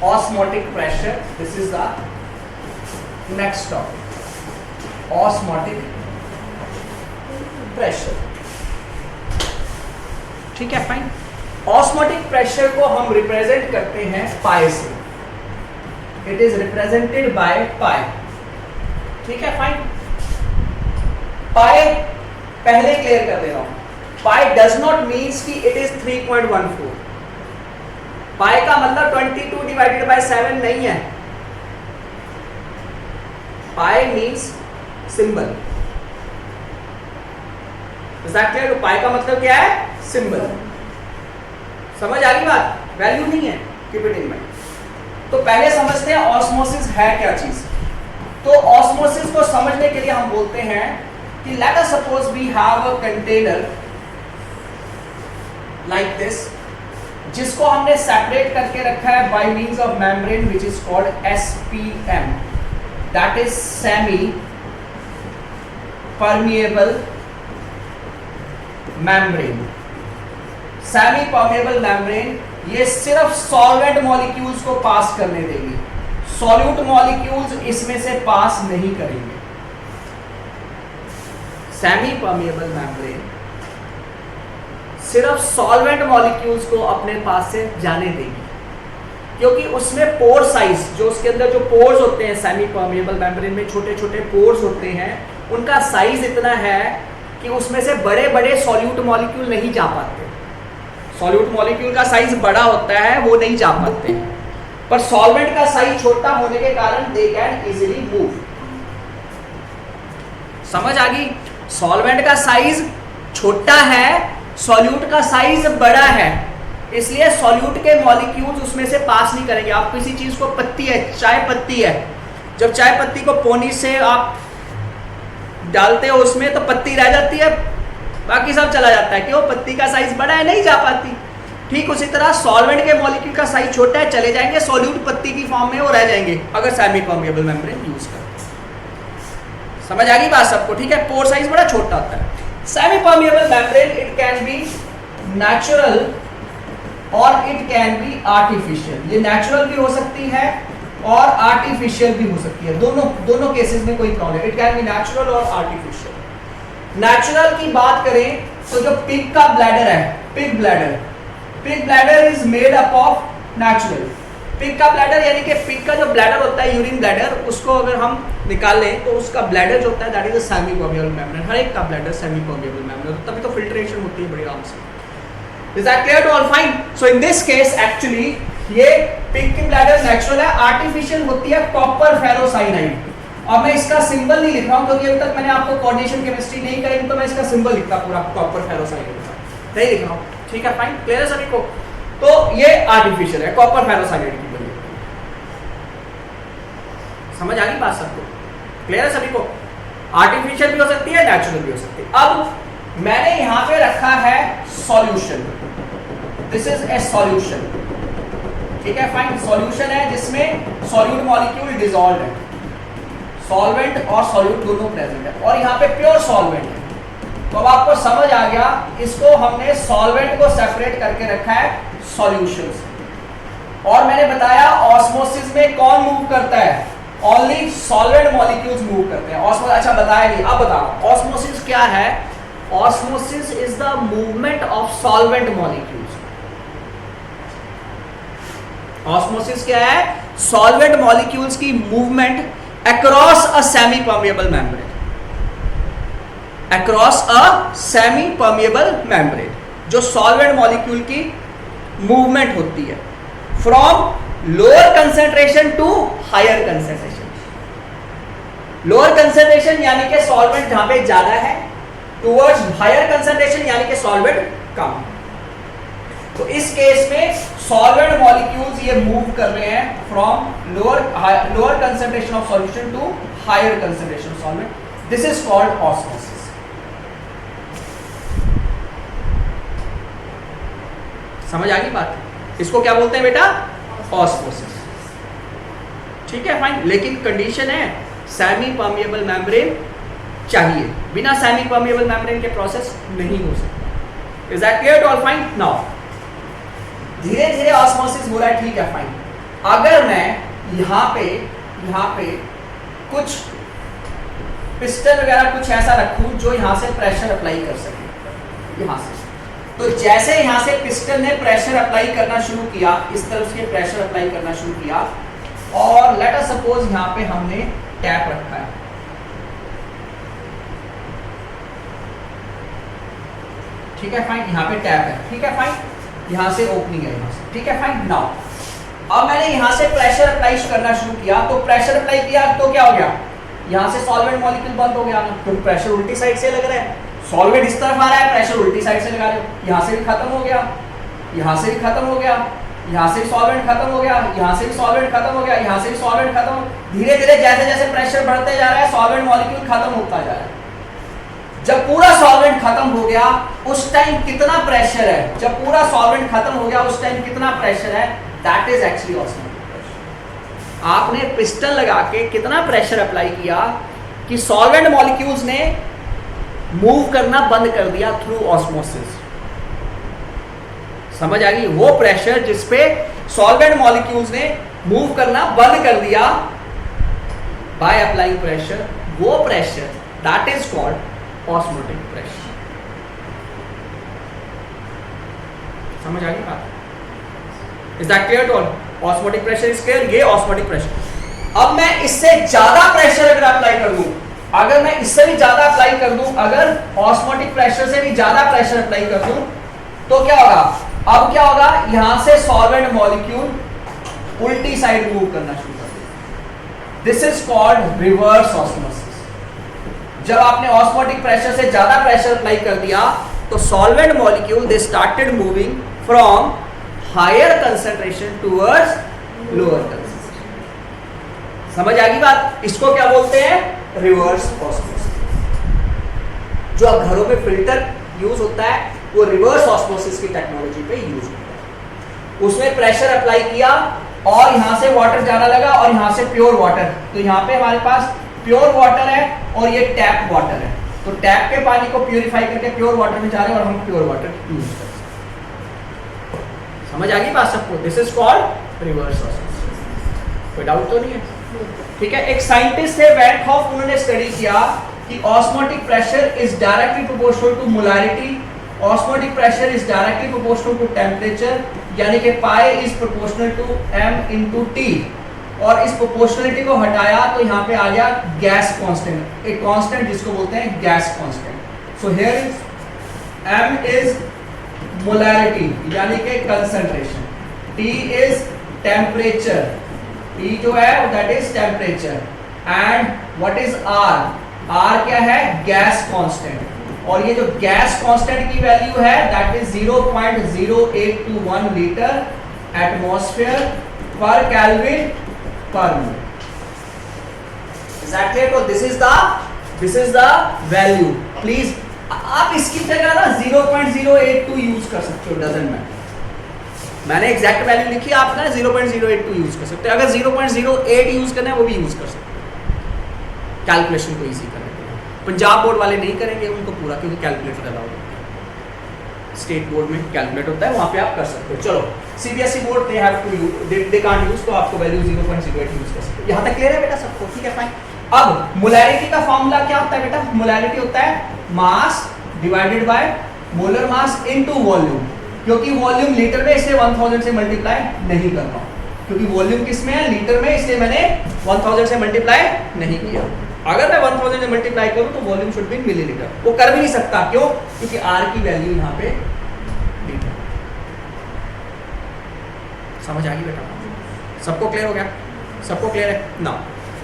osmotic pressure. This is the next topic, osmotic pressure. ठीक है, fine. Osmotic pressure को हम रिप्रेजेंट करते हैं पाई से. It is represented by pi. ठीक है, फाइन. पाई पहले क्लियर कर दे रहा हूं. पाई डज नॉट मीन्स कि इट इज 3.14. पाई का मतलब 22 डिवाइडेड बाय 7 नहीं है. Pi means symbol. Is that clear? Pi का मतलब क्या है? सिंबल. समझ आ गई बात? वैल्यू नहीं है. Keep it in mind. तो पहले समझते हैं ऑस्मोसिस है क्या चीज. तो ऑस्मोसिस को समझने के लिए हम बोलते हैं कि let us suppose we have a container like this, जिसको हमने सेपरेट करके रखा है by means of membrane which is called SPM, that is semi permeable membrane. Semi permeable membrane ये सिर्फ सॉल्वेंट मॉलिक्यूल्स को पास करने देगी. सॉल्यूट मॉलिक्यूल्स इसमें से पास नहीं करेंगे. सेमी परमिएबल मेम्ब्रेन सिर्फ सॉल्वेंट मॉलिक्यूल्स को अपने पास से जाने देगी, क्योंकि उसमें पोर साइज, जो उसके अंदर जो पोर्स होते हैं सेमी परमिएबल मेम्ब्रेन में, छोटे छोटे पोर्स होते हैं, उनका साइज इतना है कि उसमें से बड़े बड़े सॉल्यूट मॉलिक्यूल नहीं जा पाते. सॉल्यूट मॉलिक्यूल का साइज बड़ा होता है, वो नहीं जा पाते. पर सॉल्वेंट का साइज छोटा होने के कारण दे कैन इजीली मूव. समझ आ गई? सॉल्वेंट का साइज छोटा है, सॉल्यूट का साइज बड़ा है, इसलिए सॉल्यूट के मॉलिक्यूल्स उसमें से पास नहीं करेंगे. आप किसी चीज को, पत्ती है, चाय पत्ती है, जब चाय पत्ती को पोनी से आप डालते हो उसमें तो पत्ती रह जाती है, बाकी सब चला जाता है. क्यों? पत्ती का साइज बड़ा है, नहीं जा पाती. ठीक उसी तरह सॉल्वेंट के मॉलिक्यूल का साइज छोटा है, चले जाएंगे, सॉल्यूट पत्ती की फॉर्म में वो रह जाएंगे अगर सेमी परमिएबल मेम्ब्रेन यूज करें. समझ आ गई बात सबको? ठीक है. पोर साइज बड़ा छोटा होता है. Semi permeable membrane it can be natural और इट कैन बी आर्टिफिशियल. ये नेचुरल भी हो सकती है और आर्टिफिशियल भी हो सकती है. दोनों केसेस में कोई problem. It can be natural और आर्टिफिशियल. नेचुरल की बात करें तो जो पिग का ब्लैडर है, pig bladder is made up of natural. Pig का ब्लैडर यानी कि पिग का जो ब्लैडर होता है, यूरिन ब्लैडर, उसको अगर हम निकालें तो उसका ब्लैडर जो होता है that is a semi permeable membrane. हर एक का ब्लैडर सेमी परमिएबल मेम्ब्रेन, तभी तो फिल्ट्रेशन होती है बड़ी आराम से. Is that clear to all? Fine. So in this case actually ये पिग की ब्लैडर नेचुरल है, आर्टिफिशियल होती है कॉपर फेरोसाइनाइड. अब मैं इसका सिंबल नहीं लिख रहा हूं क्योंकि अभी तक मैंने आपको कोऑर्डिनेशन केमिस्ट्री नहीं करी, तो मैं इसका सिंबल लिखता पूरा कॉपर फेरोसाइनाइड का, नहीं लिख रहा हूं. ठीक है, फाइन. क्लियर है सभी को? तो ये आर्टिफिशियल है, कॉपर फेरोसाइनाइड की बनी. समझ आ गई बात सबको? क्लियर है सभी को? आर्टिफिशियल भी हो सकती है, नेचुरल भी हो सकती है. अब मैंने यहां पे रखा है solution. This is a solution. ठीक है, फाइन. सॉल्यूशन है जिसमें सॉल्यूट मॉलिक्यूल डिसॉल्व है, सॉल्वेंट और सॉल्यूट दोनों प्रेजेंट है, और यहाँ पे प्योर सॉल्वेंट है. तो अब आपको समझ आ गया, इसको हमने सॉल्वेंट को सेपरेट करके रखा है सॉल्यूशन से. और मैंने बताया ऑस्मोसिस में कौन मूव करता है? ओनली सॉल्वेंट मॉलिक्यूल्स मूव करते हैं. ऑस्मोसिस, अच्छा बताया नहीं, अब बताओ ऑस्मोसिस क्या है? Osmosis is the movement of solvent molecules. Osmosis क्या है? सॉल्वेंट मॉलिक्यूल्स की movement across a semi permeable membrane. Across a semi permeable membrane, जो सॉल्वेंट मॉलिक्यूल की मूवमेंट होती है from lower concentration to higher concentration. Lower concentration यानी कि solvent जहां पे ज्यादा है, टुवर्ड्स हायर कंसेंट्रेशन यानी कि सॉल्वेंट कम. तो इस केस में सॉल्वेंट मॉलिक्यूल्स ये मूव कर रहे हैं from lower concentration of solution to higher concentration of solvent. This is called osmosis. समझ आ गई बात? इसको क्या बोलते हैं बेटा? ऑस्मोसिस. ठीक है, फाइन. लेकिन कंडीशन है सेमी परमिएबल मेम्ब्रेन चाहिए, बिना सेमी परमिएबल मेम्ब्रेन के प्रोसेस नहीं हो सकता. Is that clear to all? Fine. Now धीरे धीरे ऑस्मोसिस हो रहा है, ठीक है, फाइन. अगर मैं यहाँ पे कुछ पिस्टन वगैरह कुछ ऐसा रखूं जो यहाँ से प्रेशर अप्लाई कर सके, यहाँ से, तो जैसे यहाँ से पिस्टन ने प्रेशर अप्लाई करना शुरू किया, इस तरफ से प्रेशर अप्लाई करना शुरू किया, और लेट अस सपोज यहाँ पे हमने टैप रखा है, ठीक है फाइन, यहाँ पे टैप है, ठीक है फाइन, यहाँ से ओपनिंग है यहाँ से, ठीक है फाइन। नाउ अब मैंने यहाँ से प्रेशर अप्लाई करना शुरू किया, तो प्रेशर अप्लाई किया तो क्या हो गया, यहाँ से सॉल्वेंट मॉलिक्यूल बंद हो गया, क्योंकि प्रेशर उल्टी साइड से लग रहा है, सॉल्वेंट इस तरफ आ रहा है, प्रेशर उल्टी साइड से लगा रहे हो, यहाँ से भी खत्म हो गया, यहाँ से भी खत्म हो गया, यहाँ से भी सॉल्वेंट खत्म हो गया, यहाँ से भी सॉल्वेंट खत्म हो गया, यहाँ से भी सॉल्वेंट खत्म, धीरे धीरे जैसे जैसे प्रेशर बढ़ते जा रहा है सॉल्वेंट मॉलिक्यूल खत्म होता जा रहा है। जब पूरा सॉल्वेंट खत्म हो गया उस टाइम कितना प्रेशर है, जब पूरा सॉल्वेंट खत्म हो गया उस टाइम कितना प्रेशर है, that is actually osmotic pressure. आपने पिस्टन लगा के कितना प्रेशर अप्लाई किया कि सॉल्वेंट मॉलिक्यूल्स ने मूव करना बंद कर दिया थ्रू ऑस्मोसिस। समझ आ गई, वो प्रेशर जिसपे सॉल्वेंट मॉलिक्यूल्स ने मूव करना बंद कर दिया बाय अप्लाइंग प्रेशर, वो pressure that is called osmotic pressure. समझ आ गई बात? Is that clear to all? Osmotic pressure is clear, ये ऑस्मोटिक प्रेशर। अब मैं इससे ज्यादा प्रेशर अगर अप्लाई कर दूं, अगर मैं इससे भी ज्यादा अप्लाई कर दूं, अगर ऑस्मोटिक प्रेशर से भी ज्यादा प्रेशर अप्लाई कर दूं, तो क्या होगा, अब क्या होगा, यहां से सॉल्वेंट मॉलिक्यूल उल्टी साइड मूव करना शुरू कर देगा। This is called reverse osmosis. जब आपने ऑस्मोटिक प्रेशर से ज्यादा प्रेशर अप्लाई कर दिया तो solvent molecule they started moving from higher concentration towards lower concentration. समझ आ गई बात? इसको क्या बोलते हैं, रिवर्स ऑस्मोसिस। जो अब घरों में फिल्टर यूज होता है वो रिवर्स ऑस्मोसिस की टेक्नोलॉजी पे यूज होता है। उसमें प्रेशर अप्लाई किया और यहां से वाटर जाना लगा और यहां से प्योर वाटर, तो यहां पे हमारे पास प्योर वाटर है और ये टैप वाटर है, तो टैप के पानी को प्यूरिफाई करके प्योर वाटर में जा रहे हैं और हम प्योर वाटर यूज कर सकते हैं। समझ आ गई बात सबको? This is called reverse osmosis. कोई डाउट तो नहीं है? ठीक है। एक साइंटिस्ट है वैन हॉफ, उन्होंने स्टडी किया कि osmotic pressure is directly proportional to molarity, osmotic pressure is directly proportional to temperature, यानी कि pi is proportional to m into t, और इस प्रोपोर्शनलिटी को हटाया तो यहाँ पे आ गया गैस कांस्टेंट, एक कांस्टेंट जिसको बोलते हैं gas constant. So here is m is molarity यानी कि concentration, t is temperature, T जो है that is temperature, and what is R, R क्या है, गैस कांस्टेंट, और ये जो गैस कांस्टेंट की वैल्यू है that is 0.0821 litre atmosphere per kelvin per mole. Is that clear? तो this is the value. Please आप इसकी जगह ना 0.082 यूज कर सकते हो, डजंट मैटर। मैंने एग्जैक्ट वैल्यू लिखी, आप ना 0.082 यूज कर सकते हो। अगर 0.08 यूज करना है वो भी यूज कर सकते हो कैलकुलेशन को इजी करने के लिए। पंजाब बोर्ड वाले नहीं करेंगे उनको पूरा, क्योंकि कैलकुलेटर अलाउड होता है। स्टेट बोर्ड में कैलकुलेटर होता है, वहां पे आप कर सकते हो। चलो CBSE board they have to use, they can't use, तो आपको वैल्यू 0.08 यूज कर सकते हो। यहां तक क्लियर है बेटा सबको? ठीक है फाइन। अब मोलैरिटी का फॉर्मूला क्या होता है बेटा? मोलैरिटी होता है mass divided by molar mass into volume, क्योंकि वॉल्यूम लीटर में, इसलिए 1000 से मल्टीप्लाई नहीं कर रहा हूं, क्योंकि वॉल्यूम किस में है, लीटर में, इसलिए मैंने 1000 से मल्टीप्लाई नहीं किया। अगर मैं 1000 से मल्टीप्लाई करूं तो वॉल्यूम शुड बी मिलीलीटर, वो कर भी नहीं सकता। क्यों? क्योंकि R की वैल्यू यहां पे लीटर। समझ आ गई बेटा? सबको क्लियर हो गया? सबको क्लियर है ना?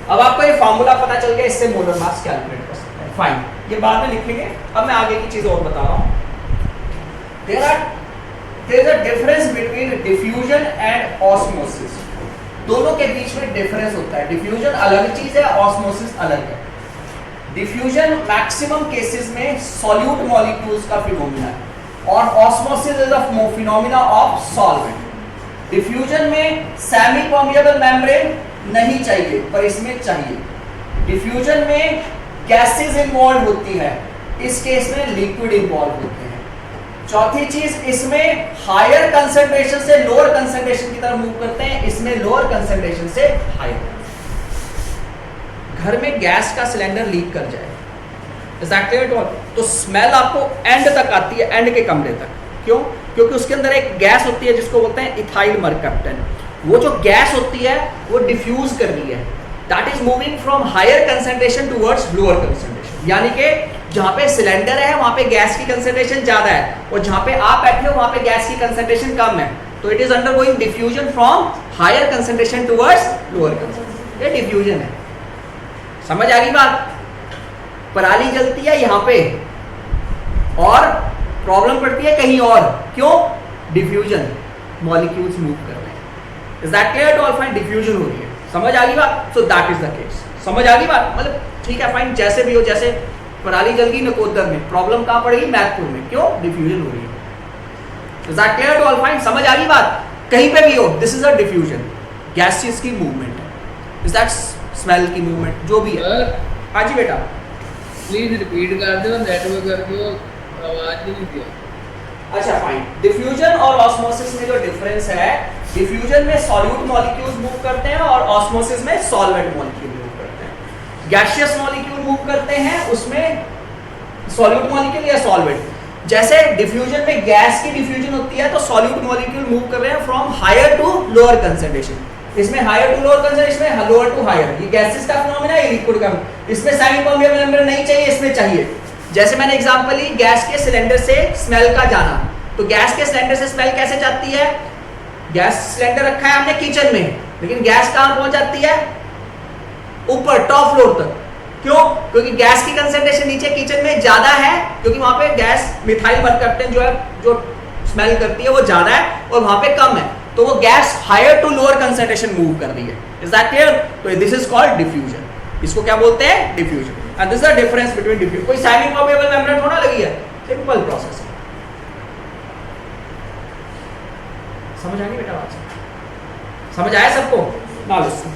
अब आपको ये फार्मूला पता चल गया, इससे मोलर मास कैलकुलेट कर सकते हैं। फाइन, ये बाद में लिखेंगे। अब मैं आगे की चीज और बता रहा हूं। there is a difference between diffusion and osmosis। दोनों के बीच में डिफरेंस होता है। डिफ्यूजन अलग चीज है, ऑस्मोसिस अलग है। डिफ्यूजन मैक्सिमम केसेस में सॉल्यूट मॉलिक्यूल्स का फिनोमिना है और osmosis is a phenomena of solvent. Diffusion में सेमी परमिएबल मेम्ब्रेन नहीं चाहिए, पर इसमें चाहिए। डिफ्यूजन में गैसेस इन्वॉल्व होती है, इस केस में लिक्विड इन्वॉल्व होते हैं। चौथी चीज, इसमें हायर कंसंट्रेशन से लोअर कंसंट्रेशन की तरफ मूव करते हैं, इसमें लोअर कंसंट्रेशन से हायर। घर में गैस का सिलेंडर लीक कर जाए, तो स्मेल आपको एंड तक आती है, एंड के कमरे तक। क्यों? क्योंकि उसके अंदर एक गैस होती है जिसको बोलते हैं इथाइल मरकप्टन। वो जो गैस होती है वो डिफ्यूज कर रही है, that is moving from higher concentration towards lower concentration. यानी कि जहां पे सिलेंडर है वहां पे गैस की कंसंट्रेशन ज्यादा है, और जहां पे आप बैठे हो वहां पे गैस की कंसंट्रेशन कम है। तो it is undergoing diffusion from higher concentration towards lower concentration. ये डिफ्यूजन है। समझ आ गई बात? पराली जलती है यहाँ पे और प्रॉब्लम पड़ती है कहीं और। क्यों? डिफ्यूजन, मॉलिक्यूल्स मूव कर रहे हैं। Is that clear to all? Fine, diffusion हो रही है। समझ आ गई बात? So that is the case. समझ आ गई बात? मतलब ठीक है, फाइन, जैसे भी हो, जैसे पराली जल गई नकोदर में, प्रॉब्लम कहां पड़ेगी? मैथपुर में। क्यों? डिफ्यूजन हो रही है। Is that clear to all? Fine, समझ आ गई बात? कहीं पे भी हो, this is a diffusion, gases की मूवमेंट है। इज दैट स्मेल की मूवमेंट, जो भी है। हाँ जी बेटा, प्लीज रिपीट कर दो, नेटवर्क करके आवाज नहीं दिया। अच्छा फाइन, डिफ्यूजन और ऑस्मोसिस में जो डिफरेंस है, डिफ्यूजन में सॉल्यूट मॉलिक्यूल्स मूव करते हैं और ऑस्मोसिस में सॉल्वेंट मॉलिक्यूल मूव करते हैं। गैसियस मॉलिक्यूल मूव करते हैं, उसमें सॉल्यूट मॉलिक्यूल या सॉल्वेंट। जैसे डिफ्यूजन में गैस की डिफ्यूजन होती है तो सॉल्यूट मॉलिक्यूल मूव कर रहे हैं from higher to lower concentration. इसमें हायर टू लोअर कंसंट्रेशन, इसमें लोअर टू हायर। ये गैसेस का फिनोमेना है, लिक्विड का। इसमें सेमी परमेबल मेम्ब्रेन नहीं चाहिए, इसमें चाहिए। जैसे मैंने एग्जांपल ली, गैस के सिलेंडर से स्मेल का जाना। तो गैस के सिलेंडर से स्मेल कैसे जाती है? गैस सिलेंडर रखा है हमने किचन में, लेकिन गैस कहां पहुंच जाती है? ऊपर, टॉप फ्लोर तक। क्यों? क्योंकि गैस की कंसंट्रेशन नीचे किचन में ज्यादा है, क्योंकि वहां पे गैस मिथाइल मरकप्टन जो है, जो स्मेल करती है, वो ज्यादा है और वहां पे कम है। तो वो gas higher to lower concentration move कर रही है। Is that clear? तो दिस इज कॉल्ड डिफ्यूजन। इसको क्या बोलते हैं? Diffusion. And this is the difference between diffusion. कोई सेमी परमेबल मेम्ब्रेन थोड़ा लगी है, सिंपल प्रोसेस है। समझ आ गई बेटा बात? समझ आया सबको? नाउ लिसन,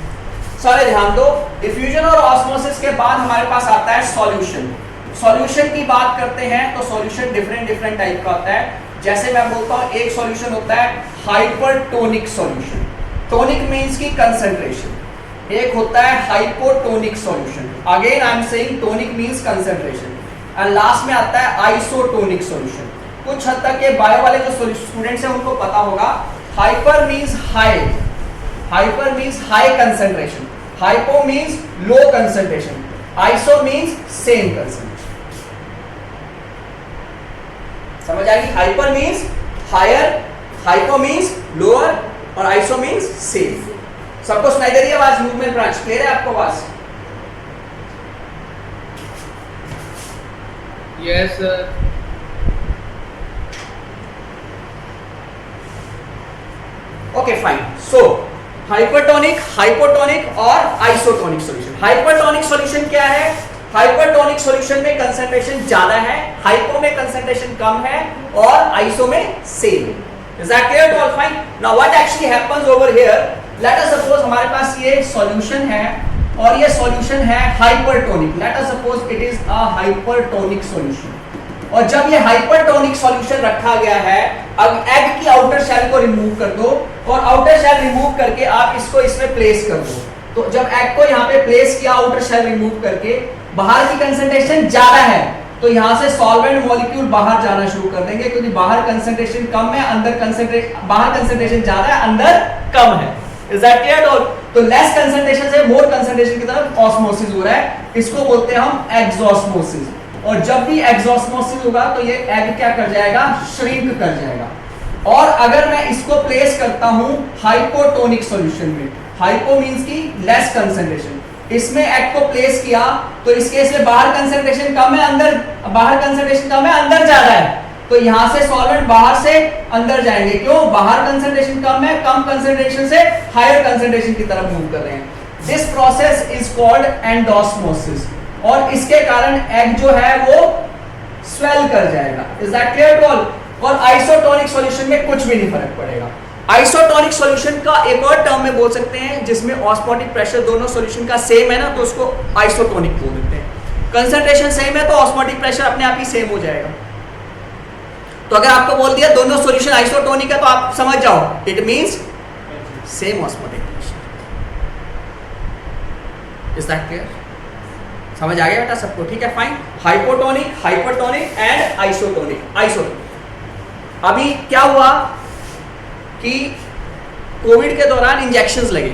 सारे ध्यान दो। डिफ्यूजन और ऑस्मोसिस के बाद हमारे पास आता है सॉल्यूशन। सॉल्यूशन की बात करते हैं तो सॉल्यूशन डिफरेंट टाइप का होता है। जैसे मैं बोलता हूं, एक सॉल्यूशन होता है हाइपरटोनिक सॉल्यूशन। टोनिक मींस की कंसंट्रेशन। एक होता है hypotonic solution. Again I am saying tonic means concentration. And last में आता है आइसोटोनिक सॉल्यूशन। कुछ हद तक ये बायो वाले जो स्टूडेंट्स हैं उनको पता होगा। Hyper means high, hyper means high concentration, hypo means low concentration, iso means same concentration. समझ आएगी? Hyper means higher, hypo means lower और आइसो मींस सेम। सबको सुनाई दे रही है आवाज? मूवमेंट ब्रांच क्लियर है आपको आवाज? Yes sir. Okay fine. So hypertonic, hypotonic और आइसोटोनिक सॉल्यूशन। हाइपरटोनिक सॉल्यूशन क्या है? हाइपरटोनिक सॉल्यूशन में कंसंट्रेशन ज्यादा है, हाइपो में कंसंट्रेशन कम है और आइसो में same. Is that clear to all? Fine. Now what actually happens over here, let us suppose हमारे पास ये सॉल्यूशन है और ये सॉल्यूशन है hypertonic. Let us suppose it is a hypertonic solution. और जब ये हाइपरटोनिक सॉल्यूशन रखा गया है, अब एग की आउटर शेल को रिमूव कर दो और आउटर शेल रिमूव करके आप इसको इसमें प्लेस कर दो। तो जब एग को यहाँ पे प्लेस किया आउटर शेल रिमूव करके, बाहर की कंसंट्रेशन ज्यादा है तो यहाँ से सॉल्वेंट मॉलिक्यूल बाहर जाना शुरू कर देंगे, क्योंकि बाहर कंसंट्रेशन कम है, अंदर बाहर कंसंट्रेशन ज्यादा है, अंदर कम है। Is that clear? तो लेस कंसंट्रेशन से मोर कंसंट्रेशन की तरफ ऑस्मोसिस हो रहा है। इसको बोलते हैं हम एक्सॉस्मोसिस। और जब भी एक्सॉस्मोसिस होगा तो ये एग क्या कर जाएगा? श्रिंक कर जाएगा। और अगर मैं इसको प्लेस करता हूं हाइपोटोनिक सॉल्यूशन में, हाइपो मींस की लेस कंसंट्रेशन, इसमें एग को प्लेस किया तो इस केस में बाहर कंसंट्रेशन कम है, अंदर बाहर कंसंट्रेशन कम है, अंदर ज्यादा है। तो यहां से सॉल्वेंट बाहर से अंदर जाएंगे। क्यों? बाहर कंसंट्रेशन कम है, कम कंसंट्रेशन से हायर कंसंट्रेशन की तरफ मूव कर रहे हैं। This process is called endosmosis. और इसके कारण एग जो है वो स्वेल कर जाएगा। Is that clear to all? और आइसोटोनिक सॉल्यूशन में कुछ भी नहीं फर्क पड़ेगा। आइसोटोनिक सॉल्यूशन का एक और टर्म में बोल सकते हैं जिसमें ऑस्मोटिक प्रेशर दोनों सॉल्यूशन का सेम है ना, तो उसको आइसोटोनिक बोल देते हैं। कंसंट्रेशन सेम है तो ऑस्मोटिक प्रेशर अपने आप ही सेम हो जाएगा। तो अगर आपको बोल दिया दोनों सॉल्यूशन आइसोटोनिक है तो आप समझ जाओ it means same osmotic pressure. Is that clear? समझ आ गया बेटा सबको? ठीक है, fine. Hypotonic, hypertonic and isotonic. Isotonic अभी क्या हुआ कि कोविड के दौरान इंजेक्शंस लगे,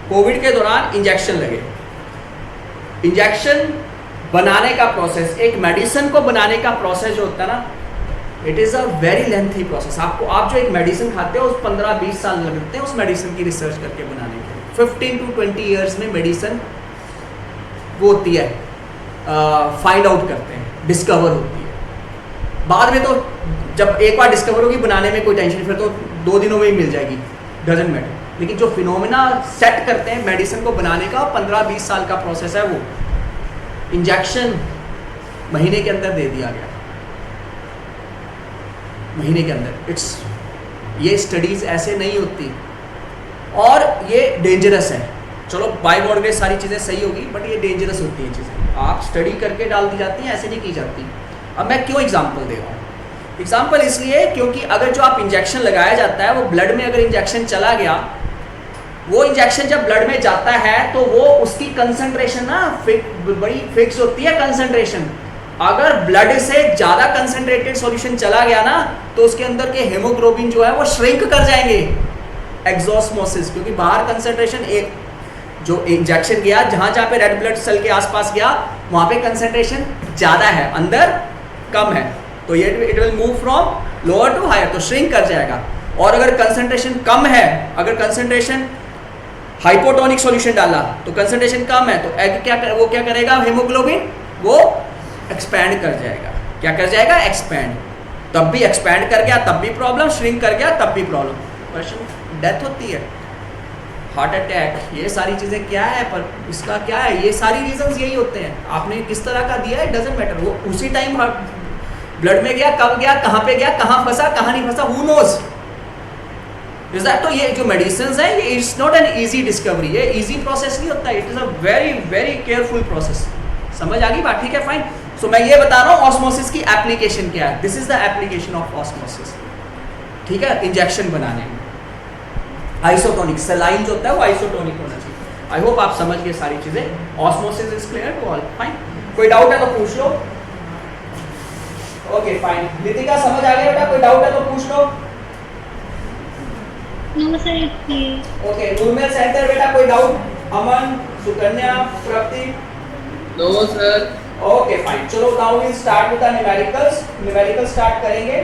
कोविड के दौरान इंजेक्शन लगे। इंजेक्शन बनाने का प्रोसेस, एक मेडिसिन को बनाने का प्रोसेस जो होता है ना, it is a very lengthy process. आप जो एक मेडिसिन खाते हो उस 15-20 साल लगते हैं उस मेडिसिन की रिसर्च करके बनाने के। 15 to 20 ईयर्स में मेडिसिन वो होती है, फाइंड आउट करते हैं, डिस्कवर होती है। बाद में तो जब एक बार डिस्कवर होगी बनाने में कोई टेंशन, फिर तो 2 दिनों में ही मिल जाएगी, डजंट मैटर। लेकिन जो फिनोमेना सेट करते हैं मेडिसिन को बनाने का 15-20 साल का प्रोसेस है, वो इंजेक्शन महीने के अंदर दे दिया गया, महीने के अंदर। ये स्टडीज ऐसे नहीं होती और ये डेंजरस है। चलो बाय गॉड ग्रेस सारी चीज़ें सही होगी, बट ये डेंजरस होती हैं चीज़ें, आप स्टडी करके डाल दी जाती हैं, ऐसे नहीं की जाती। अब मैं क्यों एग्जांपल दे रहा हूँ? एग्जांपल इसलिए क्योंकि अगर जो आप इंजेक्शन लगाया जाता है वो ब्लड में अगर इंजेक्शन चला गया, वो इंजेक्शन जब ब्लड में जाता है तो वो उसकी कंसंट्रेशन ना बड़ी फिक्स होती है कंसंट्रेशन। अगर ब्लड से ज़्यादा कंसंट्रेटेड सॉल्यूशन चला गया ना तो उसके अंदर के हेमोग्लोबिन जो है वो श्रिंक कर जाएंगे, एक्सोस्मोसिस। क्योंकि बाहर कंसंट्रेशन एक जो इंजेक्शन गया, जहाँ जहाँ पे रेड ब्लड सेल के आसपास गया वहाँ पे कंसंट्रेशन ज़्यादा है, अंदर कम है, तो ये it will move from lower to higher, तो श्रिंक कर जाएगा। और अगर कंसंट्रेशन कम है, अगर कंसंट्रेशन हाइपोटोनिक सॉल्यूशन डाला तो कंसंट्रेशन कम है, तो वो क्या करेगा, हेमोग्लोबिन वो एक्सपैंड कर जाएगा। क्या कर जाएगा? एक्सपैंड। तब भी एक्सपैंड कर गया तब भी प्रॉब्लम, श्रिंक कर गया तब भी प्रॉब्लम, डेथ होती है, हार्ट अटैक, ये सारी चीज़ें क्या है, पर इसका क्या है, ये सारी रीजंस यही होते हैं। आपने किस तरह का दिया है डजंट मैटर, वो उसी टाइम ब्लड में गया, कब गया, कहाँ पे गया, कहाँ फंसा, कहाँ नहीं फंसा, हु नोज। तो ये जो मेडिसिन है ये it's not an easy discovery, ये इजी प्रोसेस नहीं होता, it is a very very careful process. समझ आ गई बात? ठीक है, फाइन। सो मैं ये बता रहा हूँ ऑस्मोसिस की एप्लीकेशन क्या है। This is the application of osmosis, ठीक है, इंजेक्शन बनाने में। आइसोटोनिक सलाइन जो होता है वो आइसोटोनिक होना चाहिए। आई होप आप समझ गए सारी चीजें। Osmosis is clear to all? Fine. कोई डाउट है तो पूछ लो। Okay fine. नितिका समझ आ गया बेटा? कोई डाउट है तो पूछ लो। ओके, नूरमेल सेंटर बेटा कोई doubt? Aman, Sukanya, Prapti? No sir. Okay fine. चलो now we start with the numericals. Numerical start करेंगे।